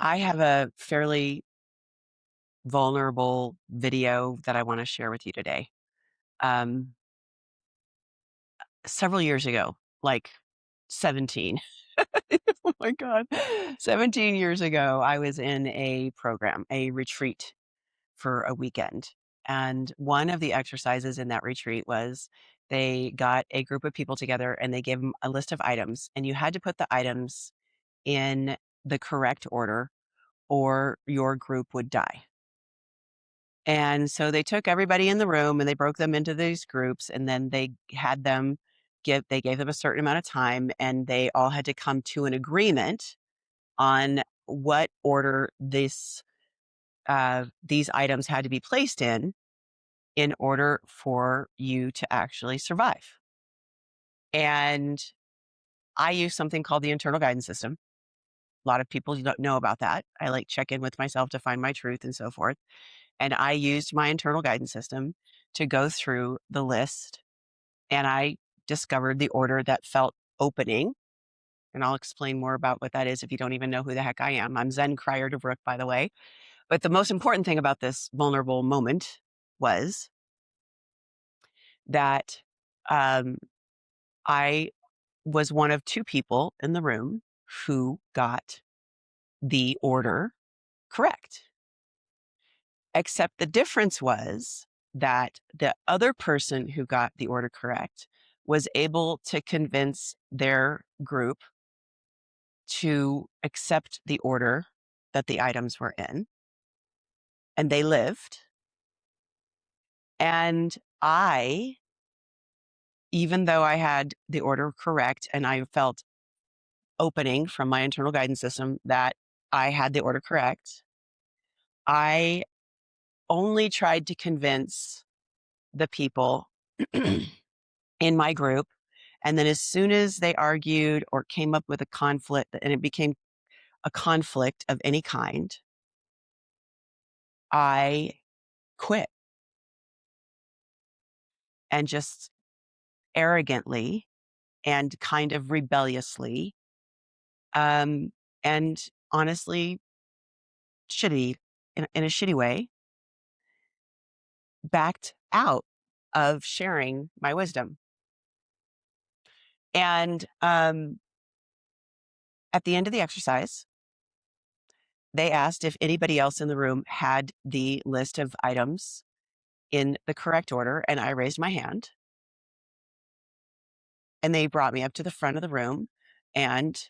I have a fairly vulnerable video that I want to share with you today. Um, Several years ago, like 17. Oh my God. 17 years ago, I was in a program, a retreat for a weekend. And one of the exercises in that retreat was they got a group of people together and they gave them a list of items, and you had to put the items in the correct order or your group would die. And so they took everybody in the room and they broke them into these groups, and then they gave them a certain amount of time, and they all had to come to an agreement on what order these items had to be placed in order for you to actually survive. And I use something called the internal guidance system. A lot of people don't know about that. I like check in with myself to find my truth and so forth. And I used my internal guidance system to go through the list, and I discovered the order that felt opening. And I'll explain more about what that is if you don't even know who the heck I am. I'm Zen Crier de Brook, by the way. But the most important thing about this vulnerable moment was that um, I was one of two people in the room who got the order correct. Except the difference was that the other person who got the order correct was able to convince their group to accept the order that the items were in, and they lived. And I, even though I had the order correct and I felt opening from my internal guidance system that I had the order correct, I only tried to convince the people in my group. And then as soon as they argued or came up with a conflict, and it became a conflict of any kind, I quit and just arrogantly and kind of rebelliously, and honestly, shitty, in a shitty way, backed out of sharing my wisdom. And at the end of the exercise, they asked if anybody else in the room had the list of items in the correct order, and I raised my hand. And they brought me up to the front of the room and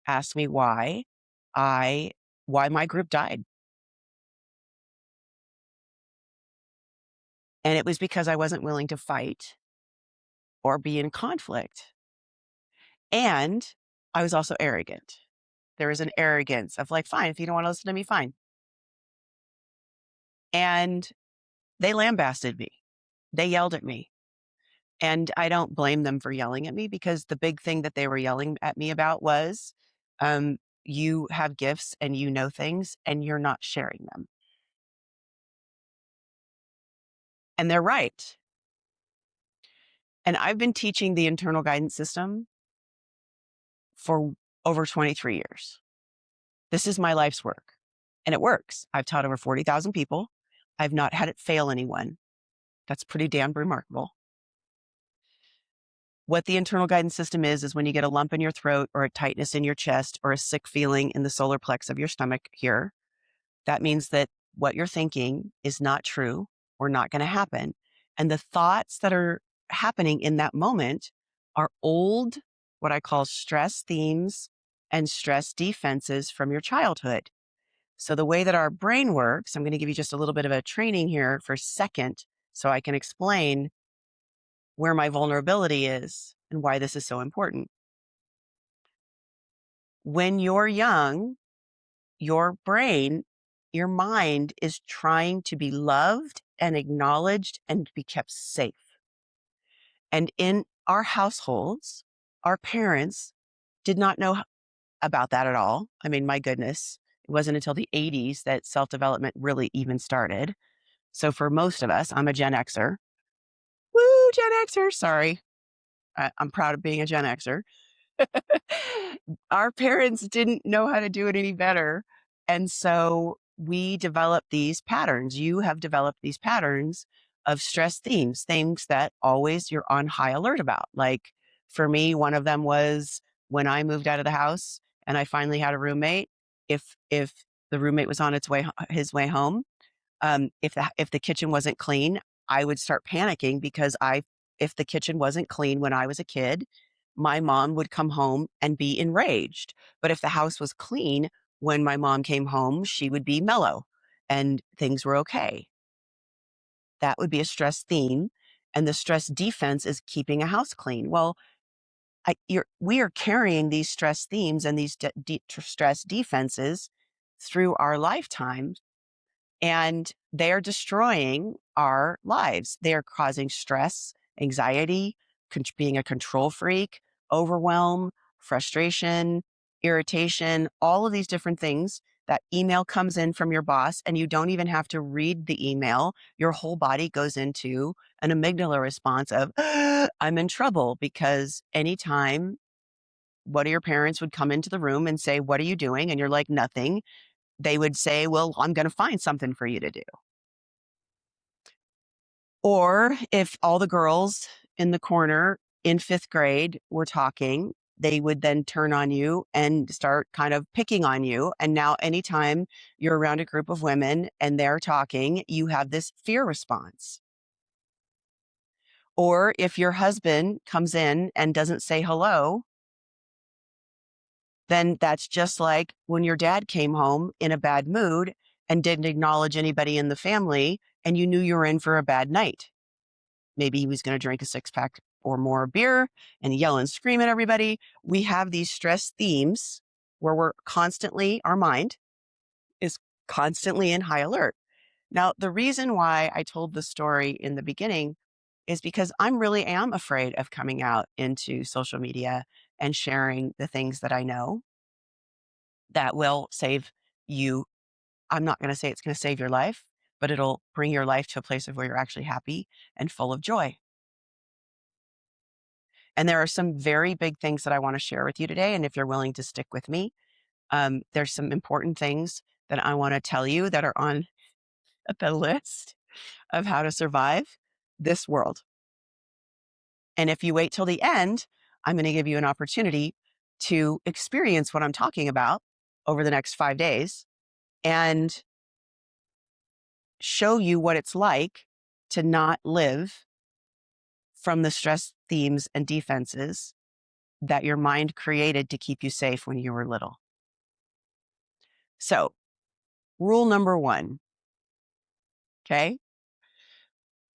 asked me why my group died. And it was because I wasn't willing to fight or be in conflict. And I was also arrogant. There was an arrogance of like, fine, if you don't want to listen to me, fine. And they lambasted me. They yelled at me. And I don't blame them for yelling at me, because the big thing that they were yelling at me about was, you have gifts and you know things and you're not sharing them. And they're right. And I've been teaching the internal guidance system for over 23 years. This is my life's work, and it works. I've taught over 40,000 people. I've not had it fail anyone. That's pretty damn remarkable. What the internal guidance system is when you get a lump in your throat or a tightness in your chest or a sick feeling in the solar plex of your stomach here. That means that what you're thinking is not true or not going to happen. And the thoughts that are happening in that moment are old, what I call stress themes and stress defenses from your childhood. So the way that our brain works, I'm going to give you just a little bit of a training here for a second so I can explain where my vulnerability is and why this is so important. When you're young, your brain, your mind is trying to be loved and acknowledged and to be kept safe. And in our households, our parents did not know about that at all. I mean, my goodness, it wasn't until the 80s that self-development really even started. So for most of us, I'm a Gen Xer. Woo, Gen Xer. Sorry. I'm proud of being a Gen Xer. Our parents didn't know how to do it any better. And so we develop these patterns. You have developed these patterns of stress themes, things that always you're on high alert about. Like for me, one of them was when I moved out of the house and I finally had a roommate. If the roommate was on his way home, if the kitchen wasn't clean, I would start panicking because if the kitchen wasn't clean when I was a kid, my mom would come home and be enraged. But if the house was clean when my mom came home, she would be mellow and things were okay. That would be a stress theme. And the stress defense is keeping a house clean. Well, we are carrying these stress themes and these stress defenses through our lifetime, and they're destroying our lives. They're causing stress, anxiety, being a control freak, overwhelm, frustration, irritation, all of these different things. That email comes in from your boss, and you don't even have to read the email. Your whole body goes into an amygdala response of, I'm in trouble, because anytime one of your parents would come into the room and say, what are you doing? And you're like, nothing. They would say, well, I'm going to find something for you to do. Or if all the girls in the corner in fifth grade were talking, they would then turn on you and start kind of picking on you. And now anytime you're around a group of women and they're talking, you have this fear response. Or if your husband comes in and doesn't say hello, then that's just like when your dad came home in a bad mood and didn't acknowledge anybody in the family, and you knew you were in for a bad night. Maybe he was going to drink a 6-pack or more of beer and yell and scream at everybody. We have these stress themes where our mind is constantly in high alert. Now, the reason why I told the story in the beginning is because I really am afraid of coming out into social media and sharing the things that I know that will save you. I'm not going to say it's going to save your life, but it'll bring your life to a place of where you're actually happy and full of joy. And there are some very big things that I want to share with you today. And if you're willing to stick with me, there's some important things that I want to tell you that are on the list of how to survive this world. And if you wait till the end, I'm going to give you an opportunity to experience what I'm talking about over the next 5 days and show you what it's like to not live from the stress themes and defenses that your mind created to keep you safe when you were little. So, rule number 1, okay?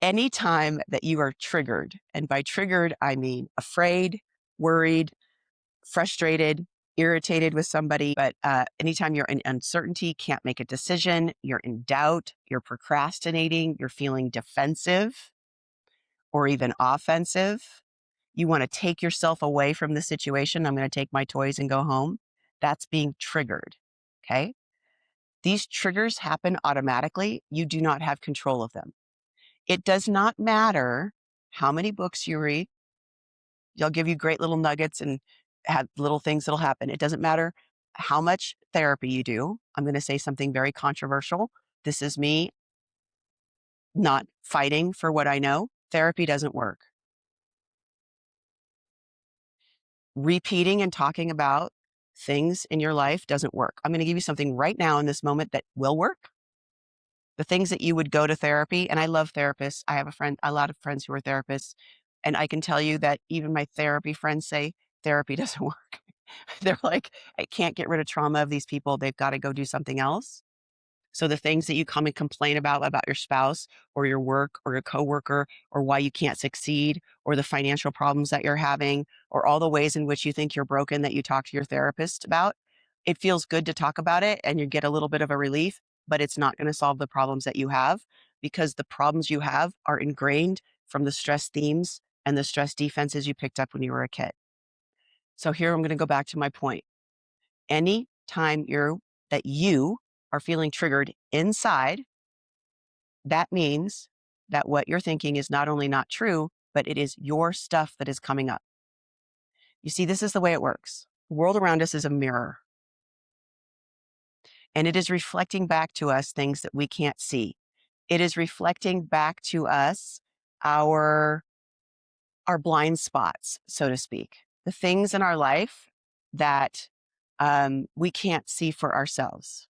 Anytime that you are triggered, and by triggered, I mean afraid, worried, frustrated, irritated with somebody, but anytime you're in uncertainty, can't make a decision, you're in doubt, you're procrastinating, you're feeling defensive or even offensive, you want to take yourself away from the situation. I'm going to take my toys and go home. That's being triggered, okay? These triggers happen automatically. You do not have control of them. It does not matter how many books you read. They'll give you great little nuggets and have little things that'll happen. It doesn't matter how much therapy you do. I'm going to say something very controversial. This is me not fighting for what I know. Therapy doesn't work. Repeating and talking about things in your life doesn't work. I'm going to give you something right now in this moment that will work. The things that you would go to therapy, and I love therapists. I have a lot of friends who are therapists, and I can tell you that even my therapy friends say therapy doesn't work. They're like, I can't get rid of trauma of these people. They've got to go do something else. So the things that you come and complain about your spouse or your work or your coworker, or why you can't succeed, or the financial problems that you're having, or all the ways in which you think you're broken that you talk to your therapist about, it feels good to talk about it and you get a little bit of a relief, but it's not going to solve the problems that you have, because the problems you have are ingrained from the stress themes and the stress defenses you picked up when you were a kid. So here I'm going to go back to my point. Any time that you are feeling triggered inside, that means that what you're thinking is not only not true, but it is your stuff that is coming up. You see, this is the way it works. The world around us is a mirror. And it is reflecting back to us things that we can't see. It is reflecting back to us our our blind spots, so to speak, the things in our life that we can't see for ourselves.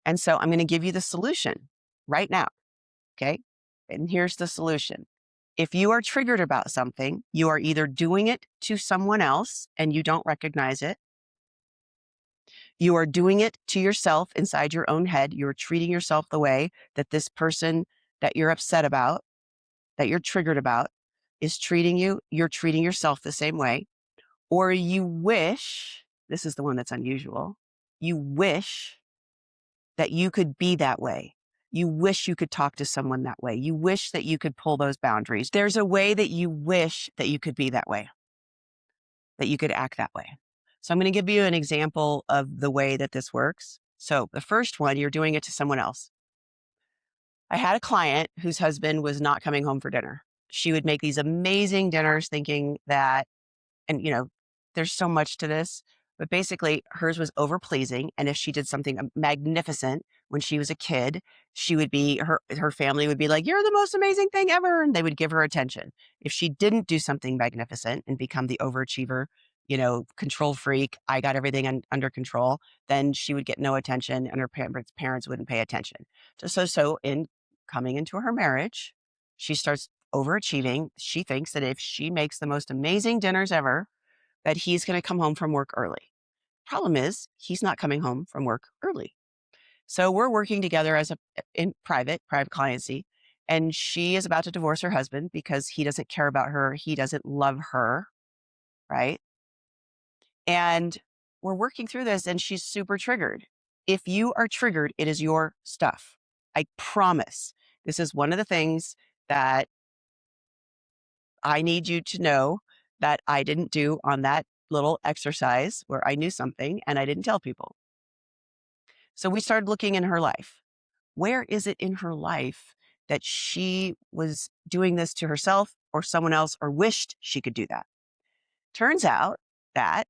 And so I'm going to give you the solution right now. Okay. And here's the solution. If you are triggered about something, you are either doing it to someone else and you don't recognize it. You are doing it to yourself inside your own head. You're treating yourself the way that this person that you're upset about, that you're triggered about, is treating you. You're treating yourself the same way. Or you wish, this is the one that's unusual, you wish that you could be that way. You wish you could talk to someone that way. You wish that you could pull those boundaries. There's a way that you wish that you could be that way, that you could act that way. So I'm going to give you an example of the way that this works. So the first one, you're doing it to someone else. I had a client whose husband was not coming home for dinner. She would make these amazing dinners thinking that, and there's so much to this, but basically hers was over pleasing. And if she did something magnificent when she was a kid, she would be, her family would be like, "You're the most amazing thing ever." And they would give her attention. If she didn't do something magnificent and become the overachiever, control freak, I got everything under control, then she would get no attention and her parents wouldn't pay attention. So in coming into her marriage, she starts overachieving. She thinks that if she makes the most amazing dinners ever, that he's going to come home from work early. Problem is, he's not coming home from work early. So we're working together in private cliency, and she is about to divorce her husband because he doesn't care about her. He doesn't love her, right? And we're working through this, and she's super triggered. If you are triggered, it is your stuff. I promise. This is one of the things that I need you to know that I didn't do on that little exercise where I knew something and I didn't tell people. So we started looking in her life. Where is it in her life that she was doing this to herself or someone else or wished she could do that? Turns out that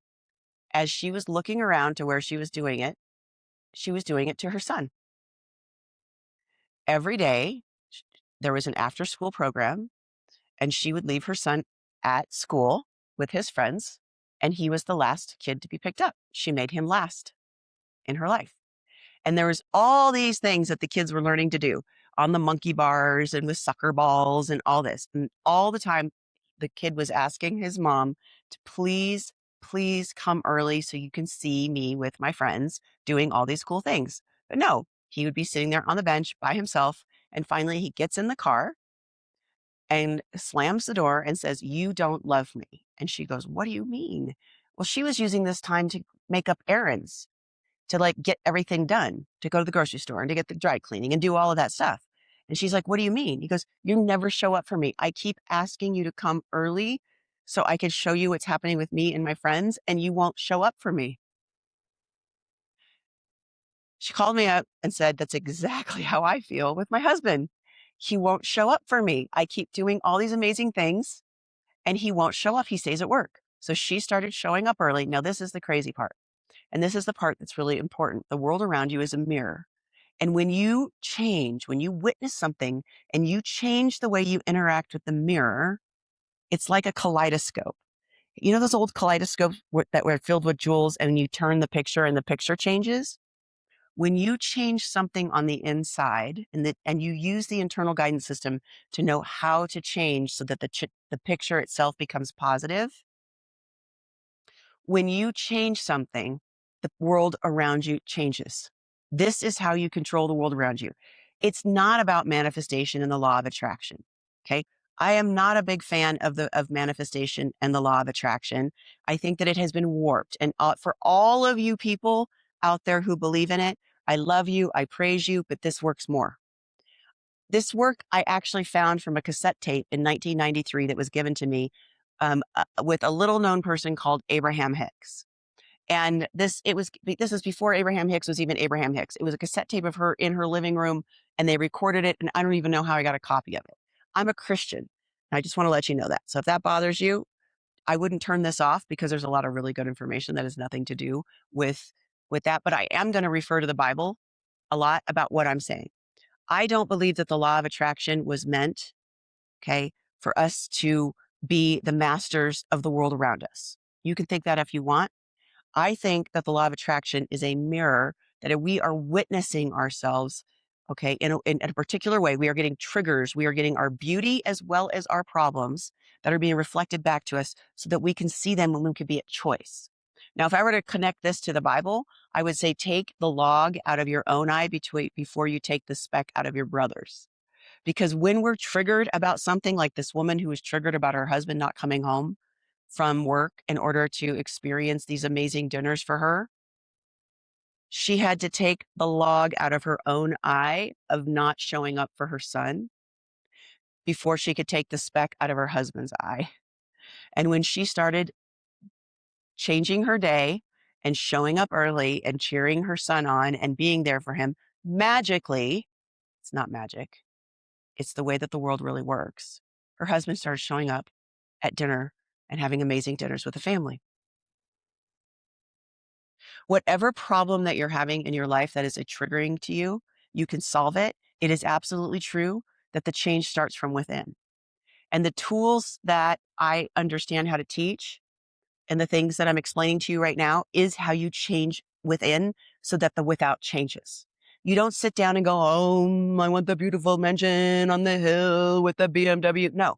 as she was looking around to where she was doing it to her son. Every day, there was an after school program, and she would leave her son at school with his friends, and he was the last kid to be picked up. She made him last in her life. And there was all these things that the kids were learning to do on the monkey bars and with sucker balls and all this. And all the time, the kid was asking his mom to please come early so you can see me with my friends doing all these cool things. But no, he would be sitting there on the bench by himself. And finally, he gets in the car and slams the door and says, "You don't love me." And she goes, "What do you mean?" Well, she was using this time to make up errands, to get everything done, to go to the grocery store and to get the dry cleaning and do all of that stuff. And she's like, "What do you mean?" He goes, "You never show up for me. I keep asking you to come early so I can show you what's happening with me and my friends, and you won't show up for me." She called me up and said, "That's exactly how I feel with my husband. He won't show up for me. I keep doing all these amazing things and he won't show up. He stays at work." So she started showing up early. Now, this is the crazy part. And this is the part that's really important. The world around you is a mirror. And when you change, when you witness something and you change the way you interact with the mirror, it's like a kaleidoscope. You know those old kaleidoscopes that were filled with jewels, and you turn the picture and the picture changes? When you change something on the inside and you use the internal guidance system to know how to change so that the picture itself becomes positive, when you change something, the world around you changes. This is how you control the world around you. It's not about manifestation and the law of attraction. Okay. I am not a big fan of manifestation and the law of attraction. I think that it has been warped. And for all of you people out there who believe in it, I love you. I praise you, but this works more. This work I actually found from a cassette tape in 1993 that was given to me with a little known person called Abraham Hicks. And this was before Abraham Hicks was even Abraham Hicks. It was a cassette tape of her in her living room, and they recorded it. And I don't even know how I got a copy of it. I'm a Christian. And I just want to let you know that. So if that bothers you, I wouldn't turn this off because there's a lot of really good information that has nothing to do with with that, but I am going to refer to the Bible a lot about what I'm saying. I don't believe that the law of attraction was meant, okay, for us to be the masters of the world around us. You can think that if you want. I think that the law of attraction is a mirror that if we are witnessing ourselves, okay, in a particular way. We are getting triggers. We are getting our beauty as well as our problems that are being reflected back to us so that we can see them when we can be at choice. Now, if I were to connect this to the Bible, I would say take the log out of your own eye before you take the speck out of your brother's. Because when we're triggered about something like this woman who was triggered about her husband not coming home from work in order to experience these amazing dinners for her, she had to take the log out of her own eye of not showing up for her son before she could take the speck out of her husband's eye. And when she started changing her day and showing up early and cheering her son on and being there for him, magically, it's not magic, it's the way that the world really works. Her husband started showing up at dinner and having amazing dinners with the family. Whatever problem that you're having in your life that is a triggering to you, you can solve it. It is absolutely true that the change starts from within. And the tools that I understand how to teach and the things that I'm explaining to you right now is how you change within so that the without changes. You don't sit down and go, oh, I want the beautiful mansion on the hill with the BMW. No,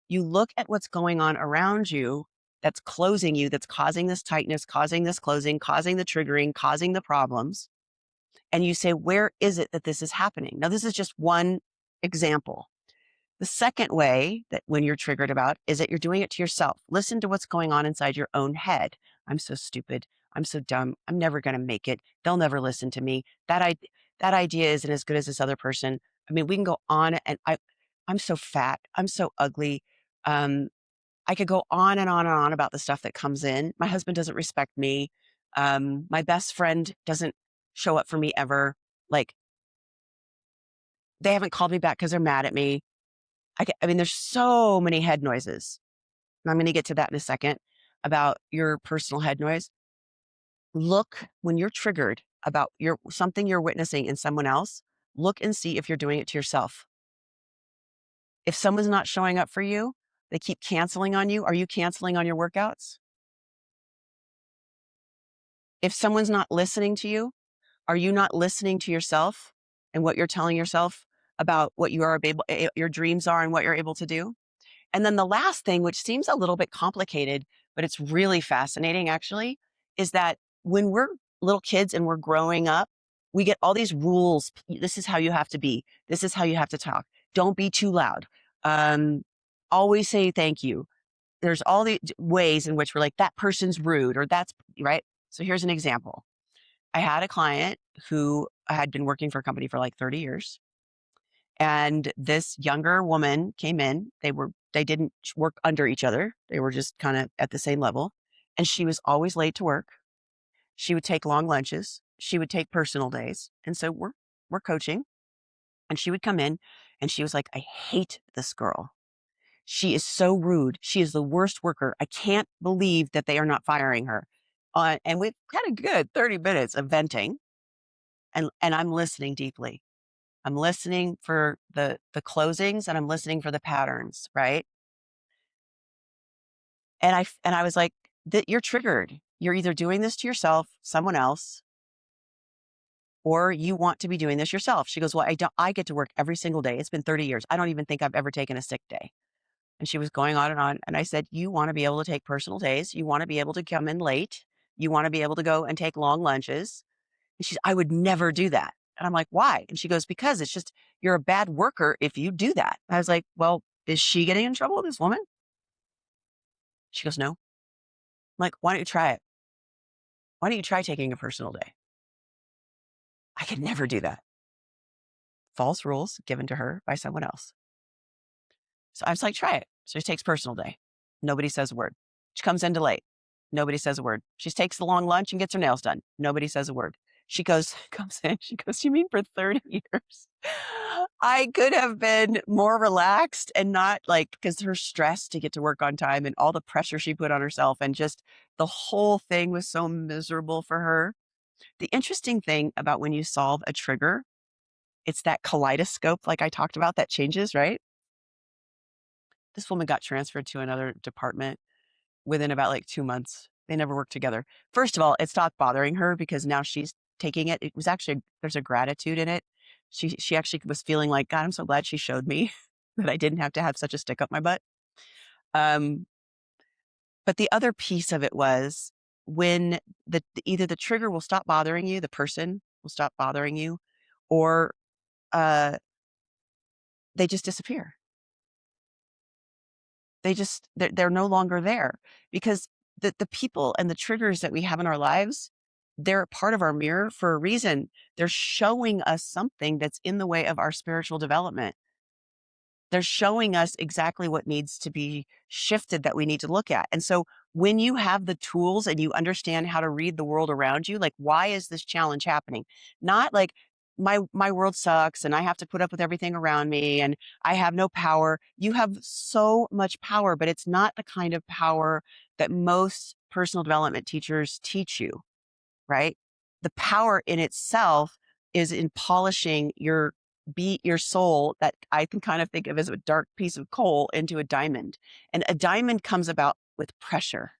you look at what's going on around you that's closing you, that's causing this tightness, causing this closing, causing the triggering, causing the problems. And you say, where is it that this is happening? Now, this is just one example. The second way that when you're triggered about is that you're doing it to yourself. Listen to what's going on inside your own head. I'm so stupid. I'm so dumb. I'm never going to make it. They'll never listen to me. That idea isn't as good as this other person. I mean, we can go on and I'm so fat. I'm so ugly. Um, I could go on and on and on about the stuff that comes in. My husband doesn't respect me. My best friend doesn't show up for me ever. Like they haven't called me back because they're mad at me. I mean, there's so many head noises. And I'm going to get to that in a second about your personal head noise. Look when you're triggered about something you're witnessing in someone else, look and see if you're doing it to yourself. If someone's not showing up for you, they keep canceling on you. Are you canceling on your workouts? If someone's not listening to you, are you not listening to yourself and what you're telling yourself about what your dreams are and what you're able to do? And then the last thing, which seems a little bit complicated, but it's really fascinating actually, is that when we're little kids and we're growing up, we get all these rules. This is how you have to be. This is how you have to talk. Don't be too loud. Um, Always say thank you. There's all the ways in which we're like, that person's rude or that's right. So here's an example. I had a client who had been working for a company for like 30 years. And this younger woman came in. They didn't work under each other. They were just kind of at the same level. And she was always late to work. She would take long lunches. She would take personal days. And so we're coaching. And she would come in and she was like, I hate this girl. She is so rude. She is the worst worker. I can't believe that they are not firing her. And we've had a good 30 minutes of venting. And I'm listening deeply. I'm listening for the closings and I'm listening for the patterns, right? And I was like, you're triggered. You're either doing this to yourself, someone else, or you want to be doing this yourself. She goes, well, I get to work every single day. It's been 30 years. I don't even think I've ever taken a sick day. And she was going on and on. And I said, you want to be able to take personal days. You want to be able to come in late. You want to be able to go and take long lunches. And she's, I would never do that. And I'm like, why? And she goes, because it's just, you're a bad worker if you do that. I was like, well, is she getting in trouble, this woman? She goes, no. I'm like, why don't you try it? Why don't you try taking a personal day? I could never do that. False rules given to her by someone else. So I was like, try it. So she takes personal day. Nobody says a word. She comes in late. Nobody says a word. She takes the long lunch and gets her nails done. Nobody says a word. She comes in, she goes, you mean for 30 years? I could have been more relaxed and not like, because her stress to get to work on time and all the pressure she put on herself and just the whole thing was so miserable for her. The interesting thing about when you solve a trigger, it's that kaleidoscope, like I talked about, that changes, right? This woman got transferred to another department within about like 2 months. They never worked together. First of all, it stopped bothering her because now she's taking it. It was actually, there's a gratitude in it. She actually was feeling like, God, I'm so glad she showed me that I didn't have to have such a stick up my butt. Um, but the other piece of it was when either the trigger will stop bothering you, the person will stop bothering you, or uh, they just disappear. They're no longer there because the people and the triggers that we have in our lives, they're a part of our mirror for a reason. They're showing us something that's in the way of our spiritual development. They're showing us exactly what needs to be shifted that we need to look at. And so when you have the tools and you understand how to read the world around you, like, why is this challenge happening? Not like my world sucks and I have to put up with everything around me and I have no power. You have so much power, but it's not the kind of power that most personal development teachers teach you, right? The power in itself is in polishing your soul that I can kind of think of as a dark piece of coal into a diamond. And a diamond comes about with pressure.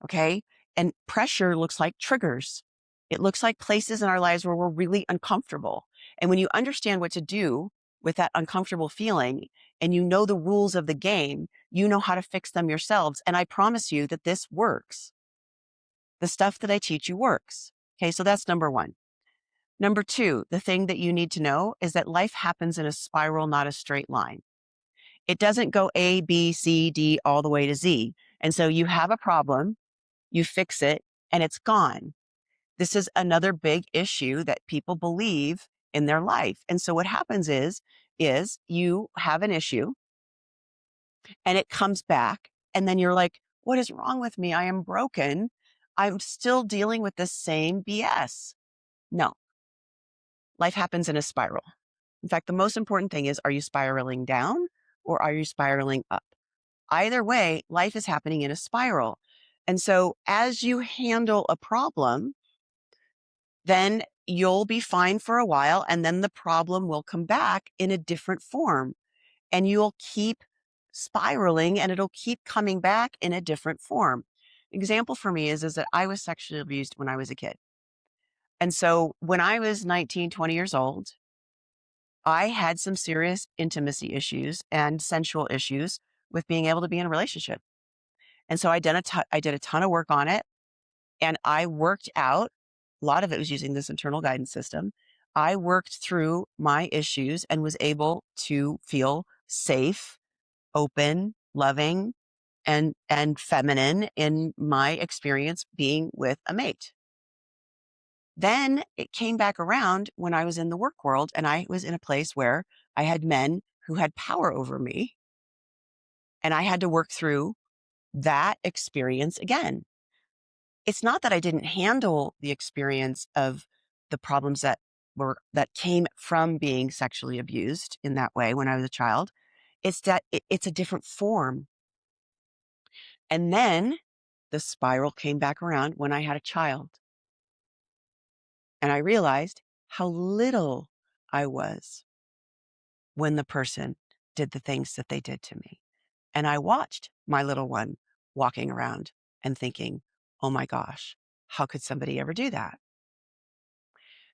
Okay. And pressure looks like triggers. It looks like places in our lives where we're really uncomfortable. And when you understand what to do with that uncomfortable feeling and you know the rules of the game, you know how to fix them yourselves. And I promise you that this works. The stuff that I teach you works. Okay. So that's number one. Number two, the thing that you need to know is that life happens in a spiral, not a straight line. It doesn't go A, B, C, D, all the way to Z. And so you have a problem, you fix it, and it's gone. This is another big issue that people believe in their life. And so what happens is you have an issue and it comes back. And then you're like, what is wrong with me? I am broken. I'm still dealing with the same BS. No, life happens in a spiral. In fact, the most important thing is, are you spiraling down or are you spiraling up? Either way, life is happening in a spiral. And so as you handle a problem, then you'll be fine for a while. And then the problem will come back in a different form and you'll keep spiraling and it'll keep coming back in a different form. Example for me is that I was sexually abused when I was a kid. And so when I was 19, 20 years old, I had some serious intimacy issues and sensual issues with being able to be in a relationship. And so I did a ton of work on it and I worked out. A lot of it was using this internal guidance system. I worked through my issues and was able to feel safe, open, loving, and feminine in my experience being with a mate. Then it came back around when I was in the work world and I was in a place where I had men who had power over me and I had to work through that experience again. It's not that I didn't handle the experience of the problems that came from being sexually abused in that way when I was a child. It's that it's a different form. And then the spiral came back around when I had a child. And I realized how little I was when the person did the things that they did to me. And I watched my little one walking around and thinking, oh my gosh, how could somebody ever do that?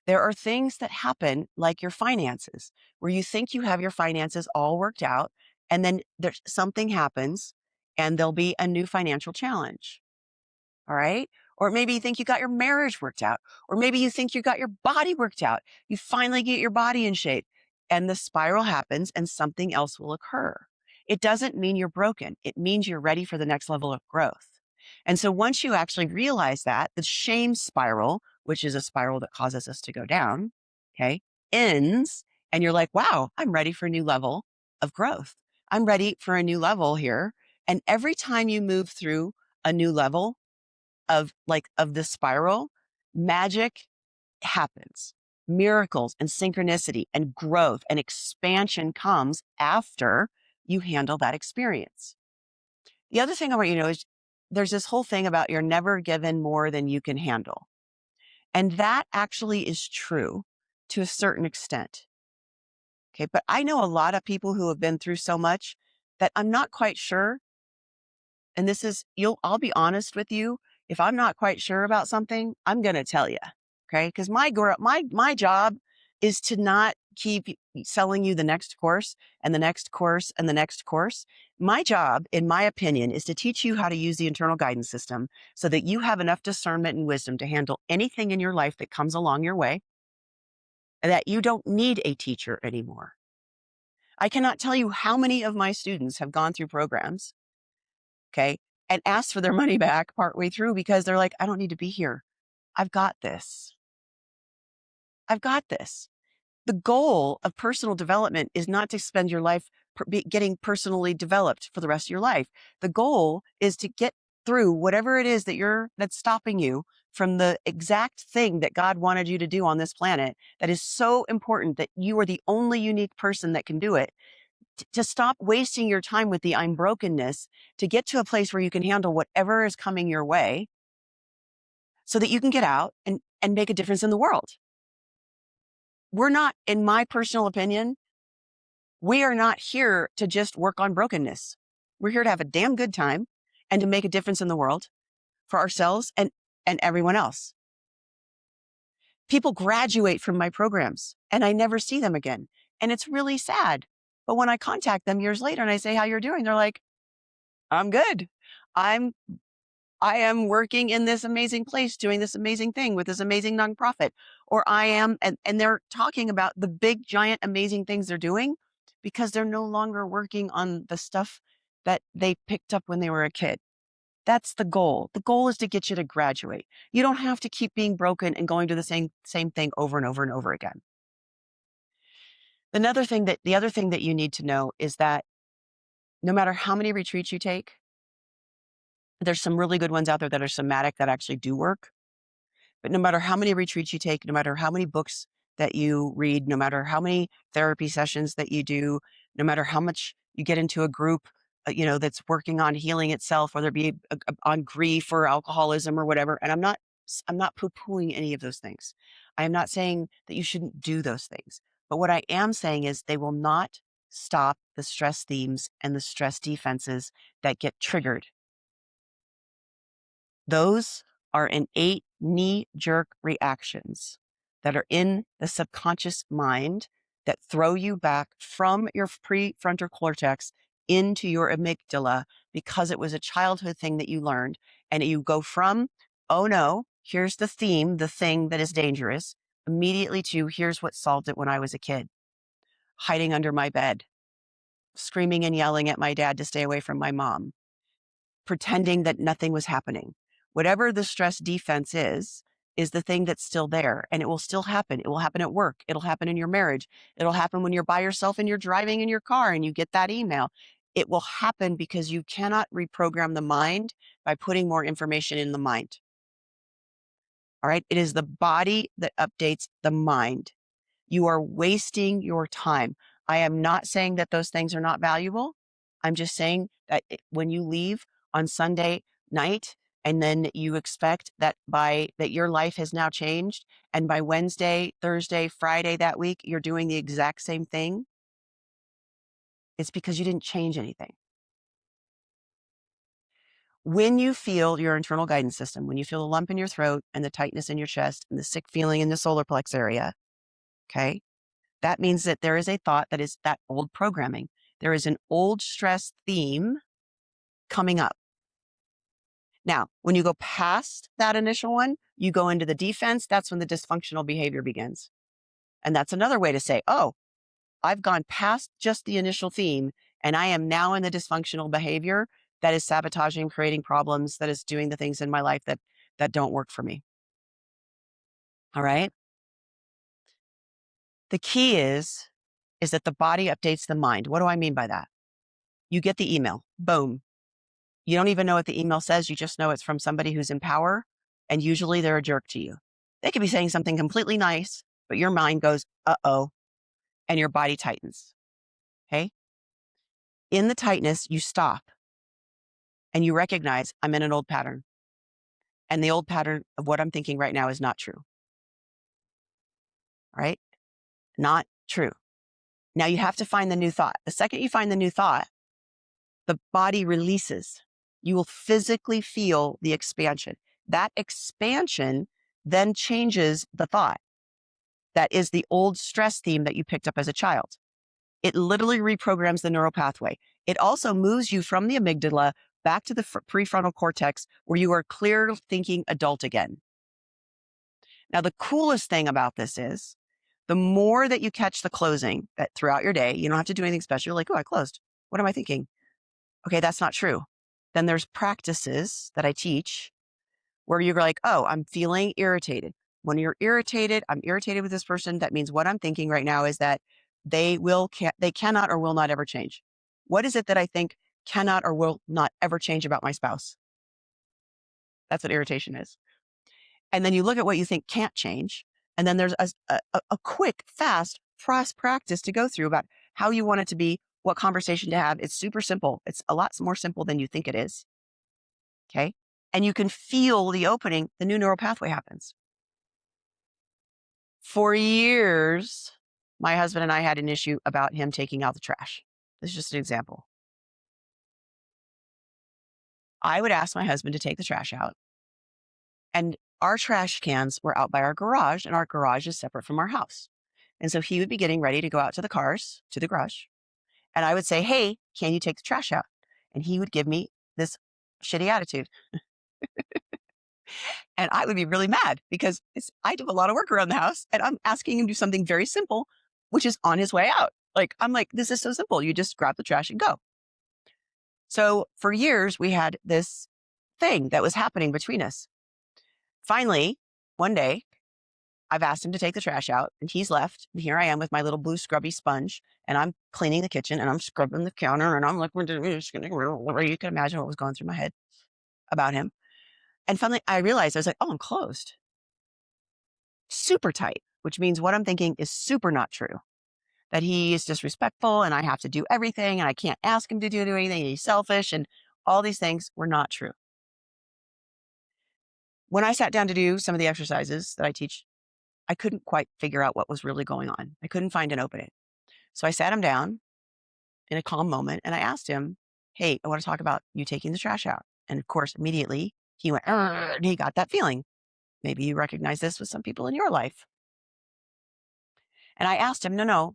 There are things that happen like your finances, where you think you have your finances all worked out, and then there's something happens and there'll be a new financial challenge. All right. Or maybe you think you got your marriage worked out, or maybe you think you got your body worked out. You finally get your body in shape and the spiral happens and something else will occur. It doesn't mean you're broken. It means you're ready for the next level of growth. And so once you actually realize that, the shame spiral, which is a spiral that causes us to go down, okay, ends and you're like, wow, I'm ready for a new level of growth. I'm ready for a new level here. And every time you move through a new level, of the spiral, magic happens. Miracles and synchronicity and growth and expansion comes after you handle that experience. The other thing I want you to know is there's this whole thing about you're never given more than you can handle. And that actually is true to a certain extent. Okay. But I know a lot of people who have been through so much that I'm not quite sure. And this is, I'll be honest with you. If I'm not quite sure about something, I'm going to tell you. Okay. Cause my job is to not keep selling you the next course and the next course and the next course. My job, in my opinion, is to teach you how to use the internal guidance system so that you have enough discernment and wisdom to handle anything in your life that comes along your way and that you don't need a teacher anymore. I cannot tell you how many of my students have gone through programs, okay, and asked for their money back partway through because they're like, I don't need to be here. I've got this. I've got this. The goal of personal development is not to spend your life getting personally developed for the rest of your life. The goal is to get through whatever it is that's stopping you from the exact thing that God wanted you to do on this planet that is so important that you are the only unique person that can do it. To stop wasting your time with the I'm brokenness, to get to a place where you can handle whatever is coming your way so that you can get out and make a difference in the world. We're not, in my personal opinion, we are not here to just work on brokenness. We're here to have a damn good time and to make a difference in the world for ourselves and everyone else. People graduate from my programs and I never see them again. And it's really sad. But when I contact them years later and I say, how you're doing? They're like, I'm good. I am working in this amazing place, doing this amazing thing with this amazing nonprofit, or I am, and they're talking about the big, giant, amazing things they're doing because they're no longer working on the stuff that they picked up when they were a kid. That's the goal. The goal is to get you to graduate. You don't have to keep being broken and going to the same thing over and over and over again. The other thing that you need to know is that no matter how many retreats you take, there's some really good ones out there that are somatic that actually do work. But no matter how many retreats you take, no matter how many books that you read, no matter how many therapy sessions that you do, no matter how much you get into a group, that's working on healing itself, whether it be on grief or alcoholism or whatever. And I'm not poo-pooing any of those things. I am not saying that you shouldn't do those things. But what I am saying is they will not stop the stress themes and the stress defenses that get triggered. Those are innate knee-jerk reactions that are in the subconscious mind that throw you back from your prefrontal cortex into your amygdala because it was a childhood thing that you learned. And you go from, oh no, here's the theme, the thing that is dangerous, immediately to here's what solved it when I was a kid. Hiding under my bed, screaming and yelling at my dad to stay away from my mom, pretending that nothing was happening. Whatever the stress defense is the thing that's still there, and it will still happen. It will happen at work. It'll happen in your marriage. It'll happen when you're by yourself and you're driving in your car and you get that email. It will happen because you cannot reprogram the mind by putting more information in the mind. All right. It is the body that updates the mind. You are wasting your time. I am not saying that those things are not valuable. I'm just saying that when you leave on Sunday night and then you expect that that your life has now changed, and by Wednesday, Thursday, Friday that week, you're doing the exact same thing, it's because you didn't change anything. When you feel your internal guidance system, when you feel a lump in your throat and the tightness in your chest and the sick feeling in the solar plex area, okay, that means that there is a thought that is that old programming. There is an old stress theme coming up. Now, when you go past that initial one, you go into the defense. That's when the dysfunctional behavior begins. And that's another way to say, oh, I've gone past just the initial theme and I am now in the dysfunctional behavior that is sabotaging, creating problems, that is doing the things in my life that don't work for me. All right. The key is that the body updates the mind. What do I mean by that? You get the email, boom. You don't even know what the email says. You just know it's from somebody who's in power. And usually they're a jerk to you. They could be saying something completely nice, but your mind goes, uh-oh, and your body tightens. Okay. In the tightness, you stop and you recognize I'm in an old pattern. And the old pattern of what I'm thinking right now is not true. right? Not true. Now you have to find the new thought. The second you find the new thought, the body releases. You will physically feel the expansion. That expansion then changes the thought. That is the old stress theme that you picked up as a child. It literally reprograms the neural pathway. It also moves you from the amygdala back to the prefrontal cortex where you are clear thinking adult again. Now, the coolest thing about this is the more that you catch the closing that throughout your day, you don't have to do anything special. You're like, oh, I closed. What am I thinking? Okay, that's not true. Then there's practices that I teach where you're like, oh, I'm feeling irritated. When you're irritated, I'm irritated with this person. That means what I'm thinking right now is that they cannot or will not ever change. What is it that I think cannot or will not ever change about my spouse? That's what irritation is. And then you look at what you think can't change. And then there's a quick, fast practice to go through about how you want it to be, what conversation to have. It's super simple. It's a lot more simple than you think it is. Okay. And you can feel the opening, the new neural pathway happens. For years, my husband and I had an issue about him taking out the trash. This is just an example. I would ask my husband to take the trash out, and our trash cans were out by our garage, and our garage is separate from our house. And so he would be getting ready to go out to the garage, and I would say, hey, can you take the trash out? And he would give me this shitty attitude. And I would be really mad because I do a lot of work around the house and I'm asking him to do something very simple, which is on his way out. I'm like, this is so simple. You just grab the trash and go. So for years, we had this thing that was happening between us. Finally, one day, I've asked him to take the trash out and he's left. And here I am with my little blue scrubby sponge and I'm cleaning the kitchen and I'm scrubbing the counter and I'm like, you can imagine what was going through my head about him. And finally, I realized I was like, oh, I'm closed. Super tight, which means what I'm thinking is super not true. That he is disrespectful and I have to do everything and I can't ask him to do anything. And he's selfish and all these things were not true. When I sat down to do some of the exercises that I teach, I couldn't quite figure out what was really going on. I couldn't find an opening. So I sat him down in a calm moment and I asked him, hey, I want to talk about you taking the trash out. And of course, immediately he went, and he got that feeling. Maybe you recognize this with some people in your life. And I asked him, no,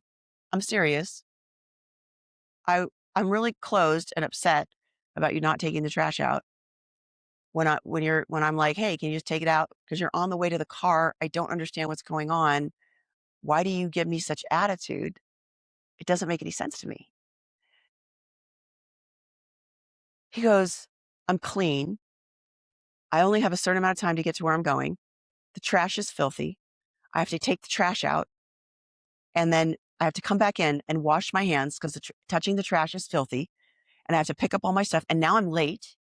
I'm serious. I'm really closed and upset about you not taking the trash out. When I'm like, hey, can you just take it out? Because you're on the way to the car. I don't understand what's going on. Why do you give me such attitude? It doesn't make any sense to me. He goes, I'm clean. I only have a certain amount of time to get to where I'm going. The trash is filthy. I have to take the trash out. And then I have to come back in and wash my hands because touching the trash is filthy. And I have to pick up all my stuff. And now I'm late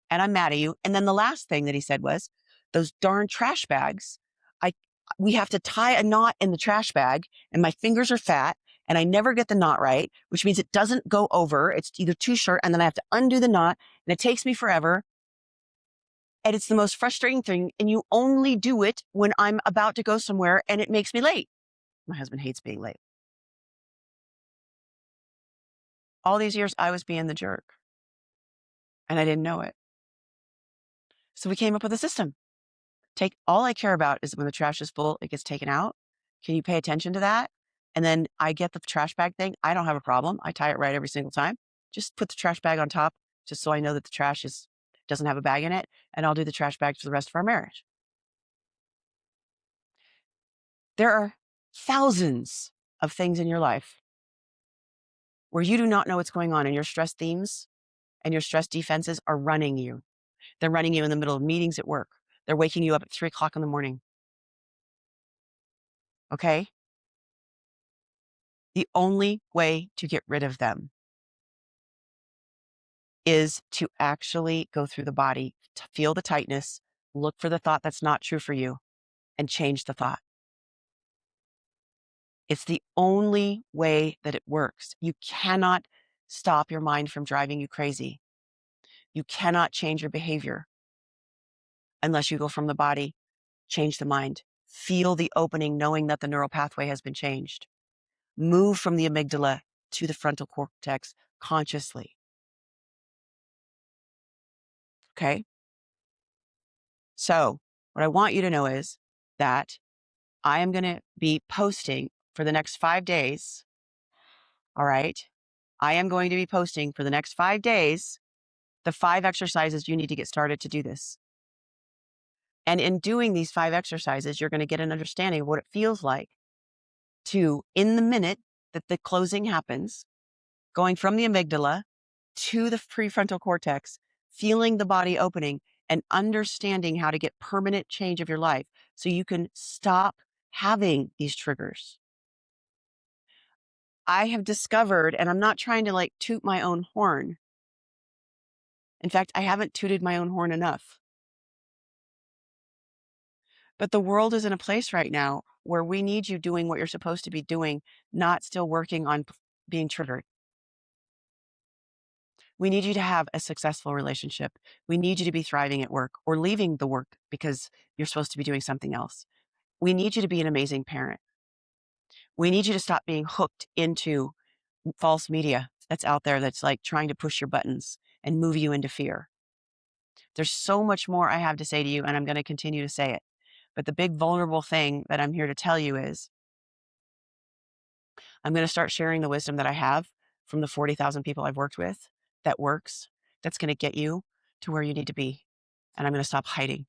and I'm mad at you. And then the last thing that he said was, those darn trash bags, we have to tie a knot in the trash bag and my fingers are fat and I never get the knot right, which means it doesn't go over. It's either too short and then I have to undo the knot and it takes me forever. And it's the most frustrating thing. And you only do it when I'm about to go somewhere and it makes me late. My husband hates being late. All these years I was being the jerk and I didn't know it. So we came up with a system. All I care about is when the trash is full, it gets taken out. Can you pay attention to that? And then I get the trash bag thing. I don't have a problem. I tie it right every single time. Just put the trash bag on top, just so I know that the trash doesn't have a bag in it. And I'll do the trash bags for the rest of our marriage. There are thousands of things in your life where you do not know what's going on and your stress themes and your stress defenses are running you. They're running you in the middle of meetings at work. They're waking you up at 3:00 in the morning. Okay? The only way to get rid of them is to actually go through the body, to feel the tightness, look for the thought that's not true for you, and change the thought. It's the only way that it works. You cannot stop your mind from driving you crazy. You cannot change your behavior unless you go from the body, change the mind. Feel the opening, knowing that the neural pathway has been changed. Move from the amygdala to the frontal cortex consciously. Okay. So, what I want you to know is that I am going to be posting for the next 5 days. All right. I am going to be posting for the next 5 days the 5 exercises you need to get started to do this. And in doing these 5 exercises, you're going to get an understanding of what it feels like to, in the minute that the closing happens, going from the amygdala to the prefrontal cortex, feeling the body opening and understanding how to get permanent change of your life so you can stop having these triggers. I have discovered, and I'm not trying to like toot my own horn. In fact, I haven't tooted my own horn enough. But the world is in a place right now where we need you doing what you're supposed to be doing, not still working on being triggered. We need you to have a successful relationship. We need you to be thriving at work or leaving the work because you're supposed to be doing something else. We need you to be an amazing parent. We need you to stop being hooked into false media that's out there that's like trying to push your buttons and move you into fear. There's so much more I have to say to you, and I'm going to continue to say it. But the big vulnerable thing that I'm here to tell you is I'm going to start sharing the wisdom that I have from the 40,000 people I've worked with that works, that's going to get you to where you need to be. And I'm going to stop hiding.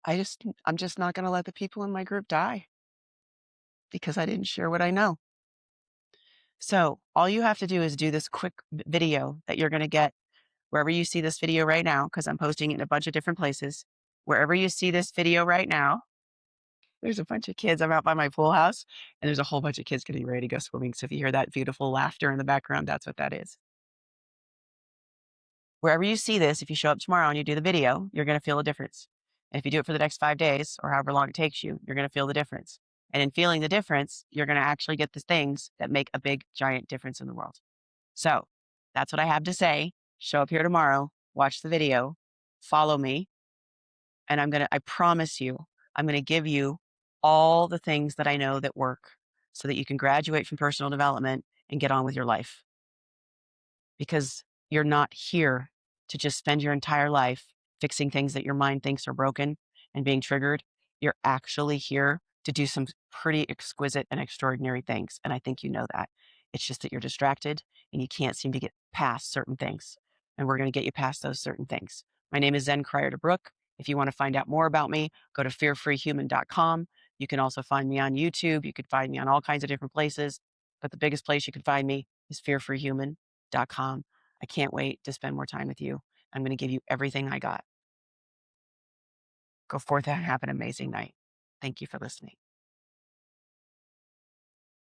I'm just not going to let the people in my group die because I didn't share what I know. So all you have to do is do this quick video that you're going to get wherever you see this video right now, because I'm posting it in a bunch of different places. Wherever you see this video right now, there's a bunch of kids. I'm out by my pool house and there's a whole bunch of kids getting ready to go swimming. So if you hear that beautiful laughter in the background, that's what that is. Wherever you see this, if you show up tomorrow and you do the video, you're going to feel a difference. And if you do it for the next 5 days or however long it takes you, you're going to feel the difference. And in feeling the difference, you're going to actually get the things that make a big, giant difference in the world. So that's what I have to say. Show up here tomorrow, watch the video, follow me. And I promise you, I'm going to give you all the things that I know that work so that you can graduate from personal development and get on with your life. Because you're not here to just spend your entire life fixing things that your mind thinks are broken and being triggered. You're actually here to do some pretty exquisite and extraordinary things. And I think you know that. It's just that you're distracted and you can't seem to get past certain things. And we're going to get you past those certain things. My name is Zen Crier de Brook. If you want to find out more about me, go to fearfreehuman.com. You can also find me on YouTube. You could find me on all kinds of different places. But the biggest place you can find me is fearfreehuman.com. I can't wait to spend more time with you. I'm going to give you everything I got. Go forth and have an amazing night. Thank you for listening.